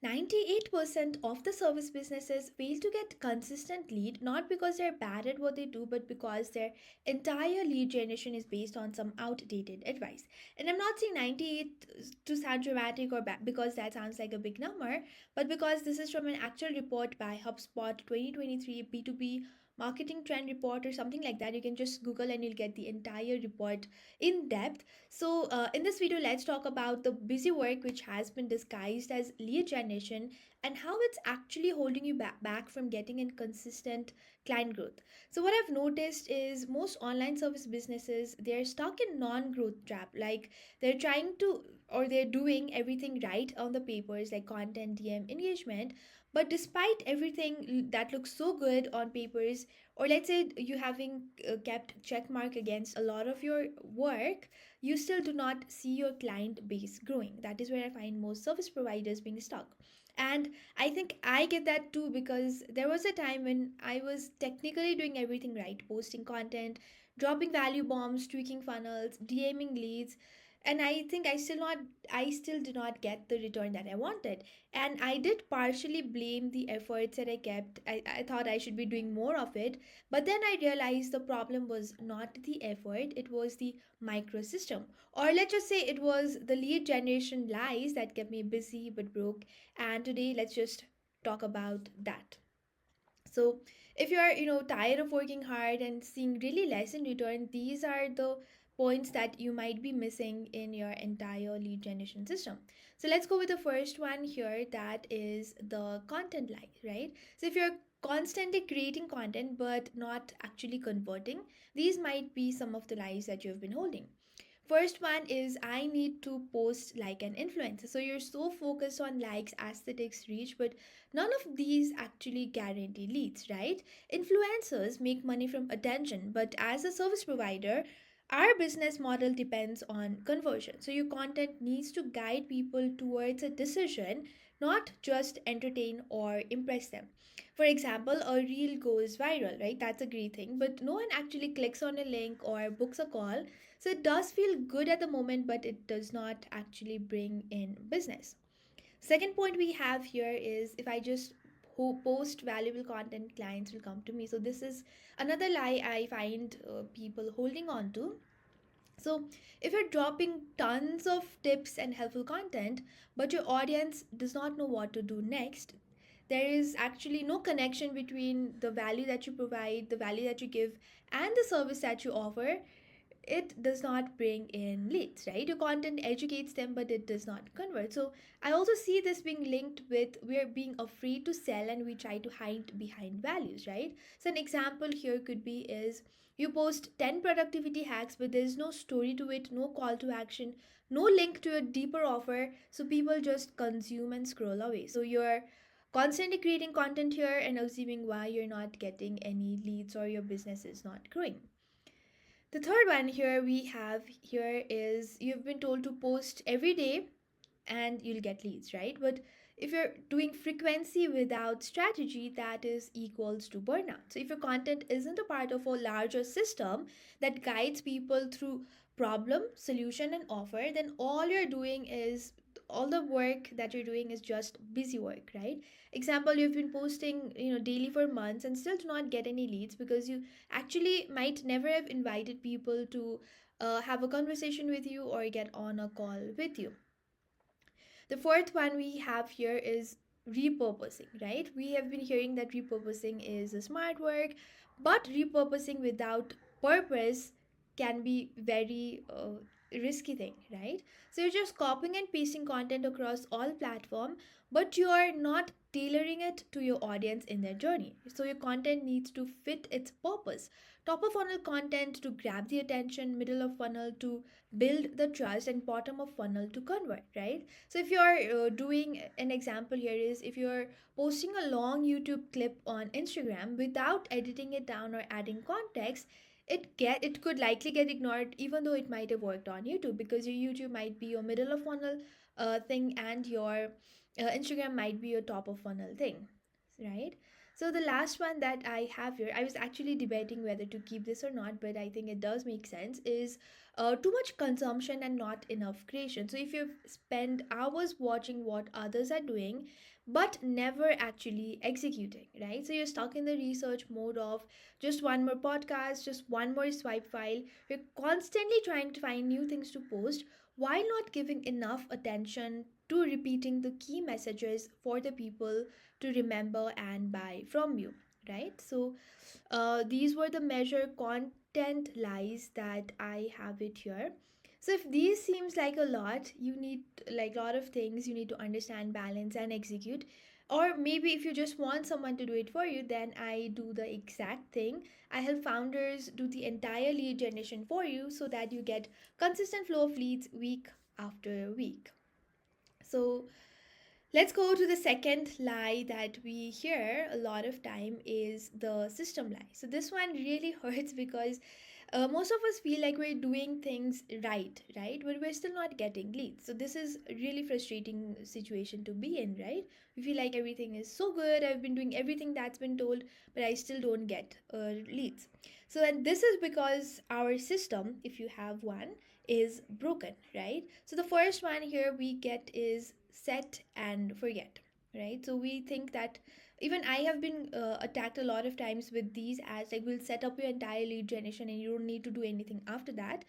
98% of the service businesses fail to get consistent lead not because they're bad at what they do, but because their entire lead generation is based on some outdated advice. And I'm not saying 98 to sound dramatic or bad because that sounds like a big number, but because this is from an actual report by HubSpot 2023 B2B marketing trend report or something like that. You can just Google and you'll get the entire report in depth. So, in this video, let's talk about the busy work which has been disguised as lead generation and how it's actually holding you back from getting in consistent client growth. So, what I've noticed is most online service businesses they're stuck in non-growth trap. Like they're trying to or they're doing everything right on the papers like content, DM, engagement, but despite everything that looks so good on papers, or let's say you having kept check mark against a lot of your work, you still do not see your client base growing. That is where I find most service providers being stuck. And I think I get that too because there was a time when I was technically doing everything right, posting content, dropping value bombs, tweaking funnels, DMing leads, and I think I still do not get the return that I wanted. And I did partially blame the efforts that I kept. I thought I should be doing more of it, but then I realized the problem was not the effort, it was the microsystem. Or let's just say it was the lead generation lies that kept me busy but broke. And today, let's just talk about that. So, if you're, tired of working hard and seeing really less in return, these are the points that you might be missing in your entire lead generation system. So, let's go with the first one here that is the content lie, right? So, if you're constantly creating content but not actually converting, these might be some of the lies that you've been holding. First one is I need to post like an influencer. So you're so focused on likes, aesthetics, reach, but none of these actually guarantee leads, right? Influencers make money from attention, but as a service provider, our business model depends on conversion. So your content needs to guide people towards a decision, not just entertain or impress them. For example, a reel goes viral, right? That's a great thing, but no one actually clicks on a link or books a call. So it does feel good at the moment, but it does not actually bring in business. Second point we have here is if I just post valuable content, clients will come to me. So this is another lie I find people holding on to. So, if you're dropping tons of tips and helpful content, but your audience does not know what to do next, there is actually no connection between the value that you provide, the value that you give, and the service that you offer. It does not bring in leads, right? Your content educates them, but it does not convert. So I also see this being linked with we're being afraid to sell and we try to hide behind values, right? So an example here could be is you post 10 productivity hacks, but there's no story to it, no call to action, no link to a deeper offer. So people just consume and scroll away. So you're constantly creating content here and assuming why you're not getting any leads or your business is not growing. The third one here we have here is you've been told to post every day and you'll get leads, right? But if you're doing frequency without strategy, that is equals to burnout. So if your content isn't a part of a larger system that guides people through problem, solution, and offer, then all the work that you're doing is just busy work, right? Example, you've been posting, daily for months and still do not get any leads because you actually might never have invited people to have a conversation with you or get on a call with you. The fourth one we have here is repurposing, right? We have been hearing that repurposing is a smart work, but repurposing without purpose can be very risky thing, right? So you're just copying and pasting content across all platform, but you are not tailoring it to your audience in their journey. So your content needs to fit its purpose. Top of funnel content to grab the attention, middle of funnel to build the trust, and bottom of funnel to convert, right? So if you're doing an example here is if you're posting a long YouTube clip on Instagram without editing it down or adding context, it could likely get ignored even though it might have worked on YouTube because your YouTube might be your middle of funnel thing and your Instagram might be your top of funnel thing, right? So the last one that I have here, I was actually debating whether to keep this or not, but I think it does make sense, is too much consumption and not enough creation. So if you spend hours watching what others are doing, but never actually executing, right? So you're stuck in the research mode of just one more podcast, just one more swipe file. You're constantly trying to find new things to post while not giving enough attention to repeating the key messages for the people to remember and buy from you, right? So these were the measure content lies that I have it here. So if these seems like a lot, you need like a lot of things you need to understand, balance and execute. Or maybe if you just want someone to do it for you, then I do the exact thing. I help founders do the entire lead generation for you so that you get consistent flow of leads week after week. So let's go to the second lie that we hear a lot of time is the system lie. So this one really hurts because most of us feel like we're doing things right? But we're still not getting leads. So this is a really frustrating situation to be in, right? We feel like everything is so good. I've been doing everything that's been told, but I still don't get leads. So and this is because our system, if you have one, is broken, right? So the first one here we get is set and forget, right? So we think that even I have been attacked a lot of times with these ads like we'll set up your entire lead generation and you don't need to do anything after that.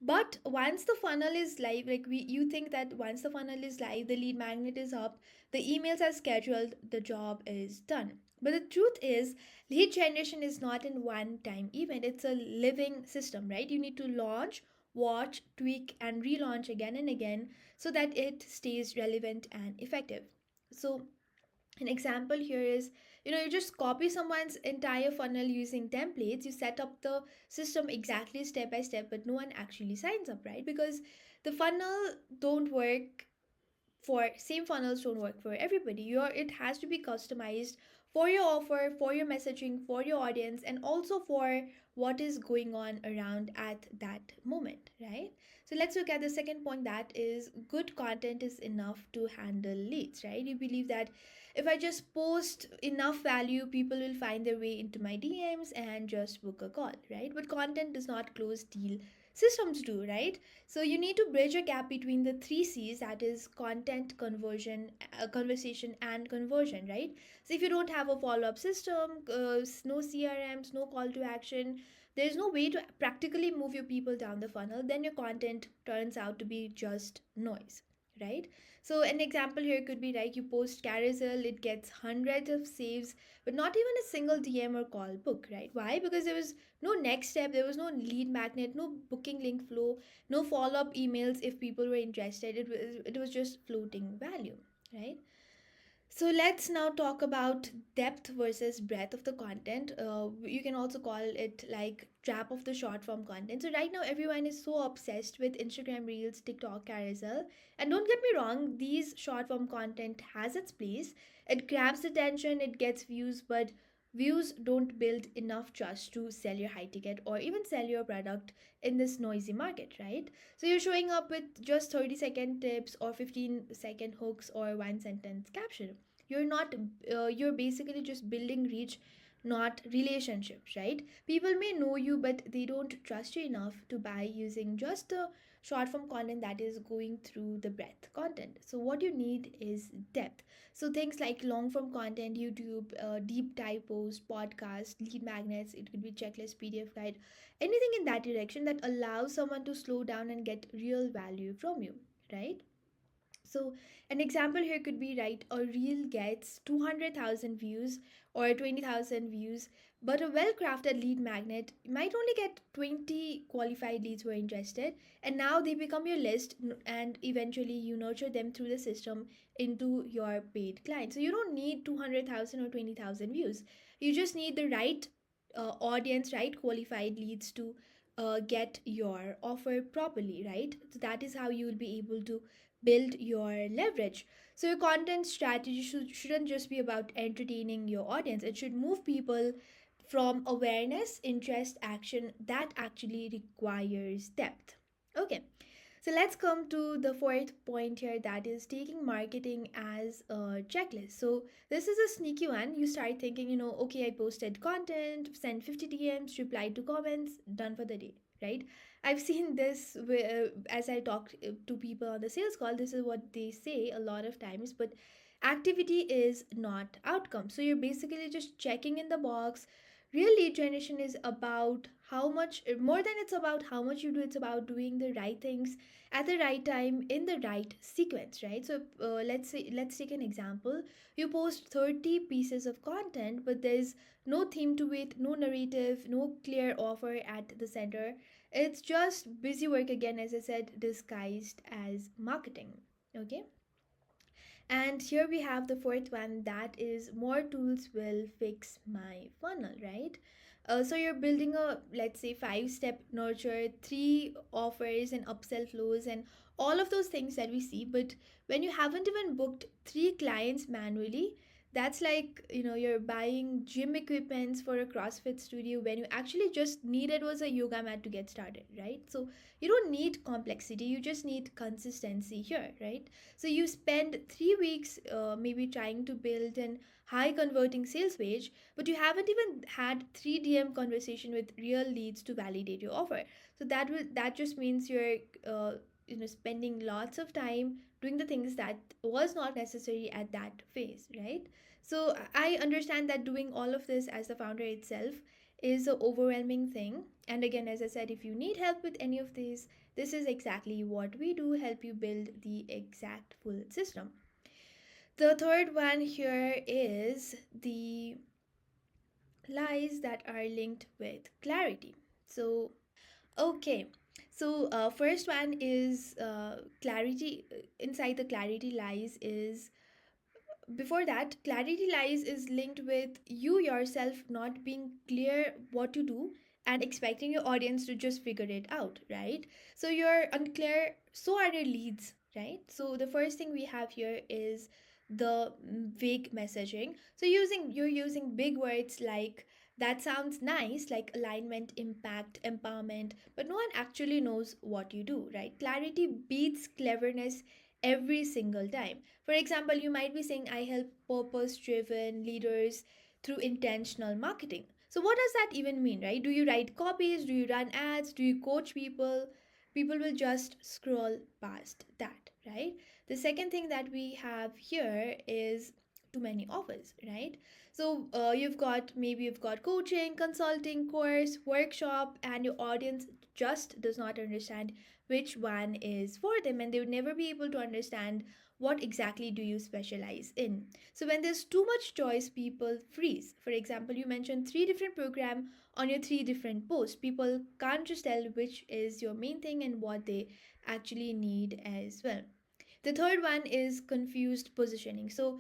But once the funnel is live, like we you think that once the funnel is live, the lead magnet is up, the emails are scheduled, the job is done. But the truth is, lead generation is not in one time event, it's a living system, right? You need to launch, watch, tweak, and relaunch again and again so that it stays relevant and effective. So an example here is, you just copy someone's entire funnel using templates. You set up the system exactly step by step, but no one actually signs up, right? Because the funnel don't work for same funnels don't work for everybody. It has to be customized for your offer, for your messaging, for your audience, and also for what is going on around at that moment, right? So let's look at the second point, that is good content is enough to handle leads, right? You believe that if I just post enough value, people will find their way into my DMs and just book a call, right? But content does not close deal, systems do, right? So you need to bridge a gap between the three C's, that is content, conversion, conversation, and conversion, right? So if you don't have a follow-up system, no CRMs, no call to action, there's no way to practically move your people down the funnel, then your content turns out to be just noise, right? So an example here could be like you post carousel, it gets hundreds of saves, but not even a single DM or call book, right? Why? Because there was no next step, there was no lead magnet, no booking link flow, no follow up emails if people were interested. It was just floating value, right? So let's now talk about depth versus breadth of the content. You can also call it like trap of the short form content. So right now everyone is so obsessed with Instagram Reels, TikTok, Carousel. And don't get me wrong, these short form content has its place. It grabs attention, it gets views, but views don't build enough trust to sell your high ticket or even sell your product in this noisy market, right? So you're showing up with just 30-second tips or 15-second hooks or one sentence caption. You're basically just building reach, not relationships, right? People may know you, but they don't trust you enough to buy using just the short form content that is going through the breadth content. So what you need is depth. So things like long form content, YouTube, deep dive posts, podcast, lead magnets, it could be checklist, PDF guide, anything in that direction that allows someone to slow down and get real value from you, right? So, an example here could be right, a reel gets 200,000 views or 20,000 views, but a well crafted lead magnet might only get 20 qualified leads who are interested, and now they become your list, and eventually you nurture them through the system into your paid client. So, you don't need 200,000 or 20,000 views, you just need the right audience, right qualified leads to get your offer properly, right? So, that is how you will be able to build your leverage. So your content strategy shouldn't just be about entertaining your audience. It should move people from awareness, interest, action that actually requires depth. Okay. So let's come to the fourth point here, that is taking marketing as a checklist. So this is a sneaky one. You start thinking, okay, I posted content, sent 50 DMs, replied to comments, done for the day, right? I've seen this as I talk to people on the sales call. This is what they say a lot of times, but activity is not outcome. So you're basically just checking in the box. Real lead generation is about how much, more than it's about how much you do, it's about doing the right things at the right time in the right sequence, right? So let's take an example. You post 30 pieces of content, but there's no theme to it, no narrative, no clear offer at the center. It's just busy work, again, as I said, disguised as marketing. Okay. And here we have the fourth one, that is more tools will fix my funnel, right? So you're building a, let's say, 5 step nurture, 3 offers and upsell flows and all of those things that we see. But when you haven't even booked 3 clients manually, that's like, you're buying gym equipments for a CrossFit studio when you actually just needed was a yoga mat to get started, right? So you don't need complexity, you just need consistency here, right? So you spend 3 weeks maybe trying to build an high converting sales page, but you haven't even had 3 DM conversation with real leads to validate your offer. So that just means you're spending lots of time doing the things that was not necessary at that phase, right? So I understand that doing all of this as the founder itself is a overwhelming thing. And again, as I said, if you need help with any of these, this is exactly what we do, help you build the exact full system. The third one here is the lies that are linked with clarity. So, okay. So, first one is clarity. Inside the clarity lies is, before that, clarity lies is linked with you yourself not being clear what to do and expecting your audience to just figure it out, right? So you're unclear, so are your leads, right? So the first thing we have here is the vague messaging. So you're using big words like, that sounds nice, like alignment, impact, empowerment, but no one actually knows what you do, right? Clarity beats cleverness every single time. For example, you might be saying, I help purpose driven leaders through intentional marketing. So, what does that even mean, right? Do you write copies? Do you run ads? Do you coach people? People will just scroll past that, right? The second thing that we have here is too many offers, right? So, you've got coaching, consulting, course, workshop, and your audience just does not understand which one is for them, and they would never be able to understand what exactly do you specialize in. So when there's too much choice, people freeze. For example, you mentioned 3 different program on your 3 different posts. People can't just tell which is your main thing and what they actually need as well. The third one is confused positioning. So,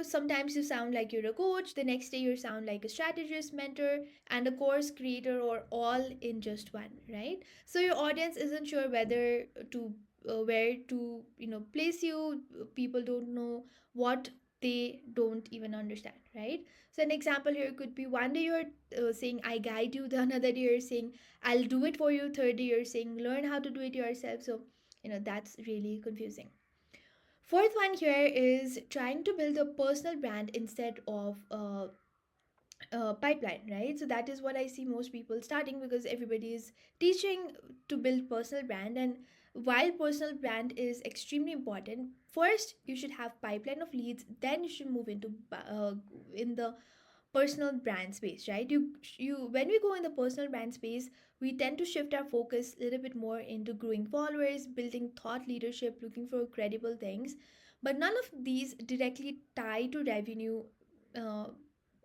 sometimes you sound like you're a coach, the next day you sound like a strategist, mentor, and a course creator, or all in just one, right? So your audience isn't sure whether to where to place you. People don't know what they don't even understand, right? So an example here could be, one day you're saying I guide you, the another day you're saying I'll do it for you, third day you're saying learn how to do it yourself. So that's really confusing. Fourth one here is trying to build a personal brand instead of a pipeline, right? So that is what I see most people starting, because everybody is teaching to build personal brand. And while personal brand is extremely important, first you should have pipeline of leads, then you should move into in the personal brand space, right? You when we go in the personal brand space, we tend to shift our focus a little bit more into growing followers, building thought leadership, looking for credible things. But none of these directly tie to revenue uh,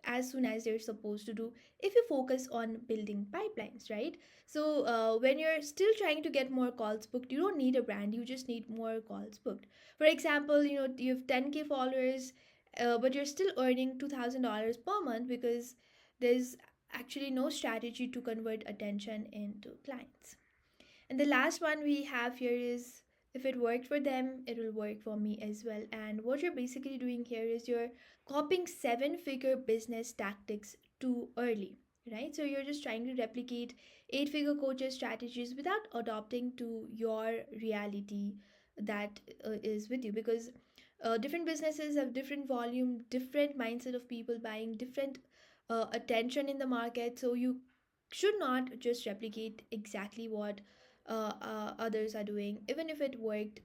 as soon as they're supposed to do if you focus on building pipelines, right? So when you're still trying to get more calls booked, you don't need a brand, you just need more calls booked. For example, you have 10K followers, but you're still earning $2,000 per month because there's actually no strategy to convert attention into clients. And the last one we have here is, if it worked for them, it will work for me as well. And what you're basically doing here is you're copying 7 figure business tactics too early, right? So you're just trying to replicate eight-figure coaches strategies without adopting to your reality that is with you, because different businesses have different volume, different mindset of people buying, different attention in the market. So you should not just replicate exactly what others are doing, even if it worked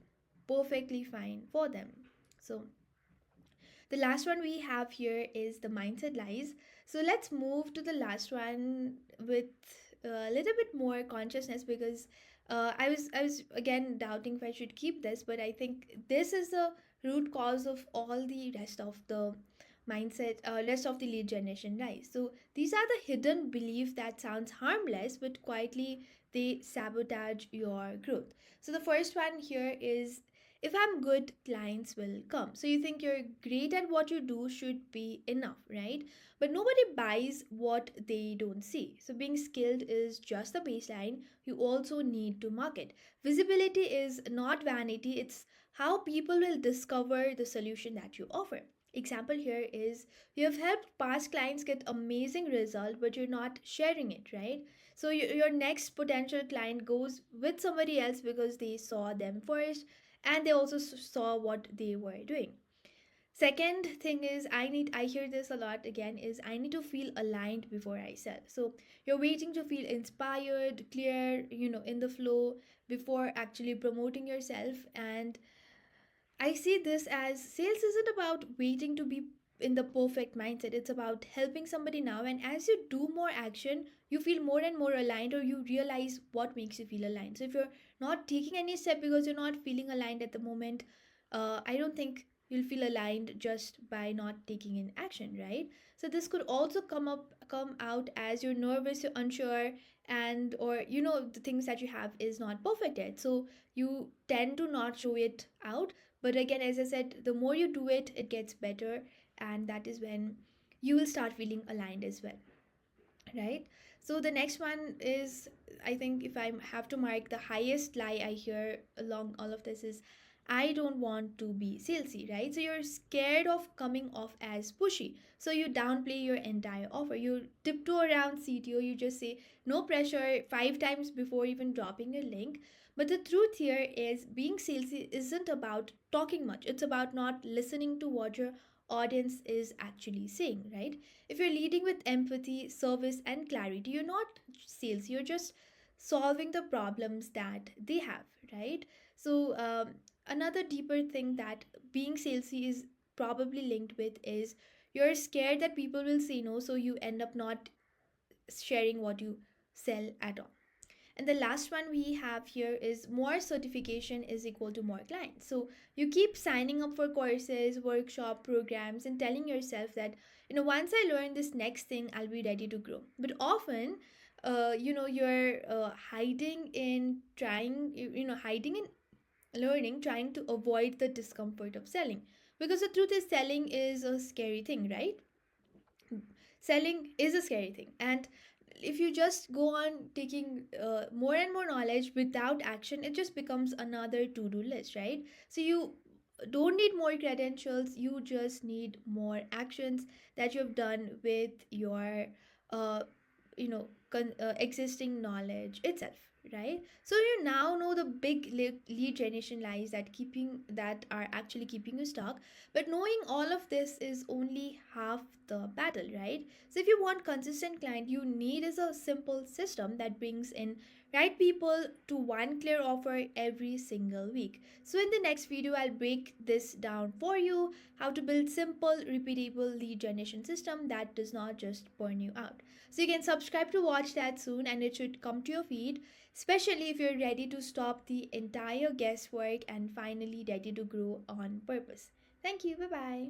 perfectly fine for them. So the last one we have here is the mindset lies. So let's move to the last one with a little bit more consciousness, because I was again doubting if I should keep this, but I think this is the root cause of all the rest of the rest of the lead generation lies. So these are the hidden belief that sounds harmless, but quietly they sabotage your growth. So the first one here is, if I'm good, clients will come. So you think you're great at what you do should be enough, right? But nobody buys what they don't see. So being skilled is just the baseline. You also need to market. Visibility is not vanity, it's how people will discover the solution that you offer. Example here is, you have helped past clients get amazing result, but you're not sharing it, right? So your next potential client goes with somebody else because they saw them first, and they also saw what they were doing. Second thing is, I hear this a lot again, is I need to feel aligned before I sell. So you're waiting to feel inspired, clear, in the flow before actually promoting yourself. And I see this as, sales isn't about waiting to be in the perfect mindset. It's about helping somebody now. And as you do more action, you feel more and more aligned, or you realize what makes you feel aligned. So if you're not taking any step because you're not feeling aligned at the moment, I don't think you'll feel aligned just by not taking in action, right? So this could also come out as you're nervous, you're unsure, and or the things that you have is not perfect yet. So you tend to not show it out, but again, as I said, the more you do it, it gets better. And that is when you will start feeling aligned as well, right? So the next one is, I think if I have to mark the highest lie I hear along all of this, is, I don't want to be salesy, right? So you're scared of coming off as pushy. So you downplay your entire offer. You tiptoe around CTO. You just say no pressure five times before even dropping a link. But the truth here is, being salesy isn't about talking much. It's about not listening to what your audience is actually saying, right? If you're leading with empathy, service, and clarity, you're not sales, you're just solving the problems that they have, right? So, another deeper thing that being salesy is probably linked with is, you're scared that people will say no, so you end up not sharing what you sell at all. And the last one we have here is, more certification is equal to more clients. So you keep signing up for courses, workshop programs, and telling yourself that, once I learn this next thing, I'll be ready to grow. But often, you're hiding in learning, trying to avoid the discomfort of selling. Because the truth is, selling is a scary thing, right? Selling is a scary thing. And if you just go on taking more and more knowledge without action, it just becomes another to-do list, right? So you don't need more credentials, you just need more actions that you've done with your uh, existing knowledge itself, right? So you now know the big lead generation lies that are actually keeping you stuck. But knowing all of this is only half the battle, right? So if you want consistent client, you need is a simple system that brings in right people to one clear offer every single week. So in the next video, I'll break this down for you, how to build simple repeatable lead generation system that does not just burn you out. So you can subscribe to watch that soon, and it should come to your feed, especially if you're ready to stop the entire guesswork and finally ready to grow on purpose. Thank you. Bye bye.